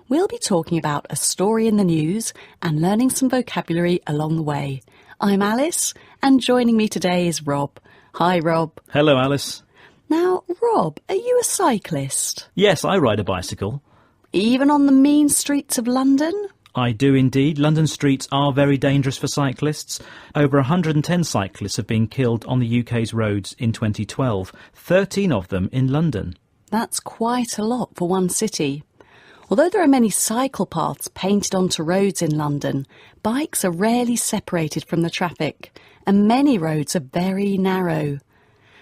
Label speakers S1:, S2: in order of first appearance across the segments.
S1: We'll be talking about a story in the news and learning some vocabulary along the way. I'm Alice, and joining me today is Rob. Hi, Rob.
S2: Hello, Alice.
S1: Now, Rob, are you a cyclist?
S2: Yes, I ride a bicycle.
S1: Even on the mean streets of London?
S2: I do indeed. London streets are very dangerous for cyclists. Over 110 cyclists have been killed on the UK's roads in 2012, 13 of them in London.
S1: That's quite a lot for one city. Although there are many cycle paths painted onto roads in London, bikes are rarely separated from the traffic, and many roads are very narrow.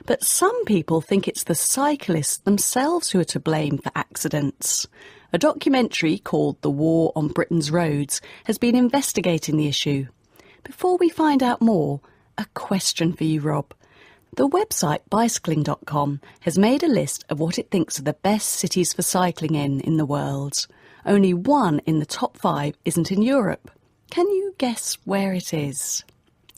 S1: But some people think it's the cyclists themselves who are to blame for accidents. A documentary called The War on Britain's Roads has been investigating the issue. Before we find out more, a question for you, Rob. The website bicycling.com has made a list of what it thinks are the best cities for cycling in the world. Only one in the top 5 isn't in Europe. Can you guess where it is?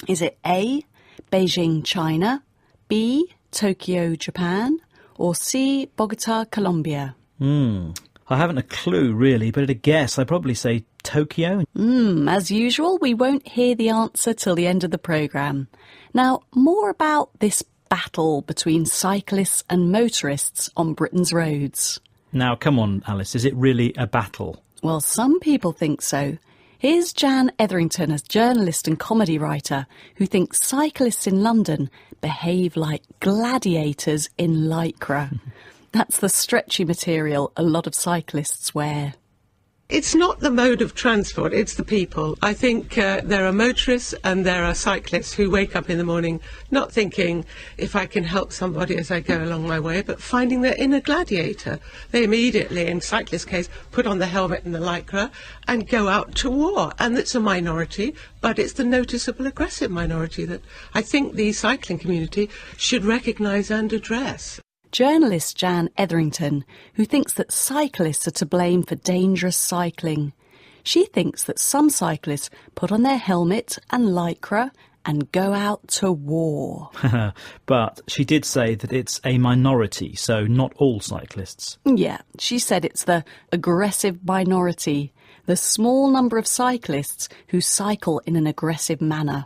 S1: Is it A, Beijing, China, B, Tokyo, Japan, or C, Bogota, Colombia?
S2: I haven't a clue, really, but at a guess, I'd probably say Tokyo.
S1: As usual, we won't hear the answer till the end of the programme. Now, more about this battle between cyclists and motorists on Britain's roads.
S2: Now, come on, Alice, is it really a battle?
S1: Well, some people think so. Here's Jan Etherington, a journalist and comedy writer, who thinks cyclists in London behave like gladiators in lycra. That's the stretchy material a lot of cyclists wear.
S3: It's not the mode of transport, it's the people. I think there are motorists and there are cyclists who wake up in the morning not thinking if I can help somebody as I go along my way, but finding their inner gladiator. They immediately, in cyclist case, put on the helmet and the lycra and go out to war. And it's a minority, but it's the noticeable aggressive minority that I think the cycling community should recognise and address.
S1: Journalist Jan Etherington, who thinks that cyclists are to blame for dangerous cycling. She thinks that some cyclists put on their helmet and lycra and go out to war.
S2: But she did say that it's a minority, so not all cyclists.
S1: Yeah, she said it's the aggressive minority, the small number of cyclists who cycle in an aggressive manner.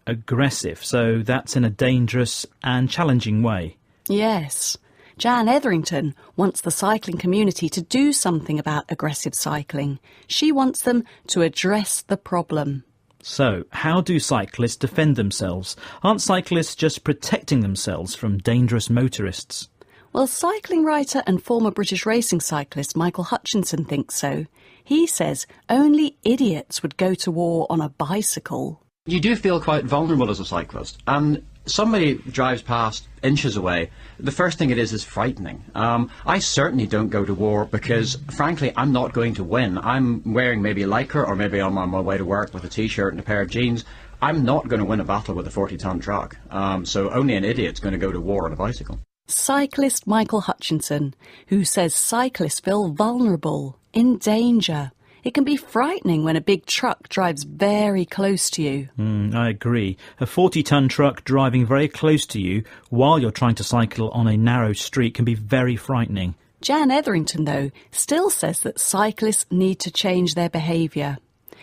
S2: Aggressive, so that's in a dangerous and challenging way.
S1: Yes. Jan Etherington wants the cycling community to do something about aggressive cycling. She wants them to address the problem.
S2: So, how do cyclists defend themselves? Aren't cyclists just protecting themselves from dangerous motorists?
S1: Well, cycling writer and former British racing cyclist Michael Hutchinson thinks so. He says only idiots would go to war on a bicycle.
S4: You do feel quite vulnerable as a cyclist, and somebody drives past inches away, the first thing it is frightening. I certainly don't go to war because, frankly, I'm not going to win. I'm wearing maybe lycra or maybe I'm on my way to work with a t-shirt and a pair of jeans. I'm not going to win a battle with a 40-ton truck, so only an idiot's going to go to war on a bicycle.
S1: Cyclist Michael Hutchinson, who says cyclists feel vulnerable, in danger. It can be frightening when a big truck drives very close to you.
S2: I agree. A 40-ton truck driving very close to you while you're trying to cycle on a narrow street can be very frightening.
S1: Jan Etherington, though, still says that cyclists need to change their behaviour.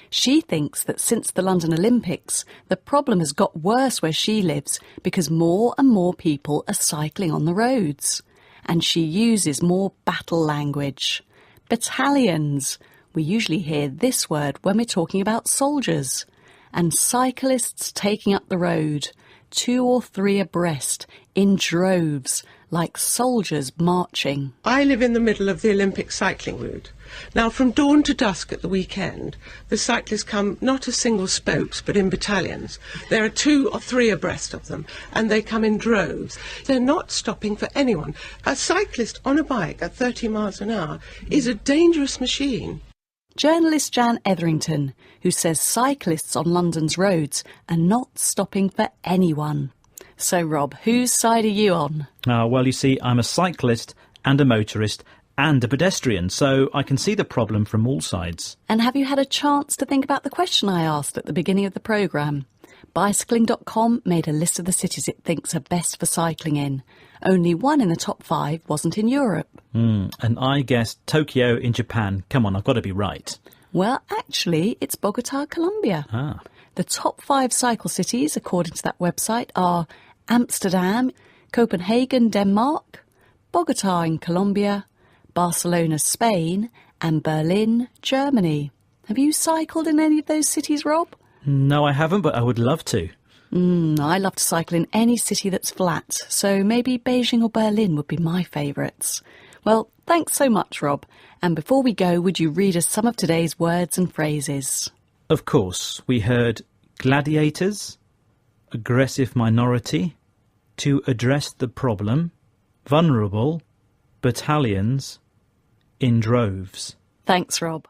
S1: She thinks that since the London Olympics, the problem has got worse where she lives because more and more people are cycling on the roads. And she uses more battle language. Battalions. We usually hear this word when we're talking about soldiers. And cyclists taking up the road, 2 or 3 abreast, in droves, like soldiers marching.
S3: I live in the middle of the Olympic cycling route. Now, from dawn to dusk at the weekend, the cyclists come not as single spokes, but in battalions. There are 2 or 3 abreast of them, and they come in droves. They're not stopping for anyone. A cyclist on a bike at 30 miles an hour is a dangerous machine.
S1: Journalist Jan Etherington, who says cyclists on London's roads are not stopping for anyone. So, Rob, whose side are you on?
S2: Well, you see, I'm a cyclist and a motorist and a pedestrian, so I can see the problem from all sides.
S1: And have you had a chance to think about the question I asked at the beginning of the programme? Bicycling.com made a list of the cities it thinks are best for cycling in. Only one in the top 5 wasn't in Europe.
S2: And I guessed Tokyo in Japan. Come on, I've got to be right.
S1: Well, actually, it's Bogota, Colombia. The top 5 cycle cities, according to that website, are Amsterdam, Copenhagen, Denmark, Bogota in Colombia, Barcelona, Spain, and Berlin, Germany. Have you cycled in any of those cities, Rob?
S2: No, I haven't, but I would love to.
S1: I love to cycle in any city that's flat, so maybe Beijing or Berlin would be my favourites. Well, thanks so much, Rob. And before we go, would you read us some of today's words and phrases?
S2: Of course, we heard gladiators, aggressive minority, to address the problem, vulnerable, battalions, in droves.
S1: Thanks, Rob.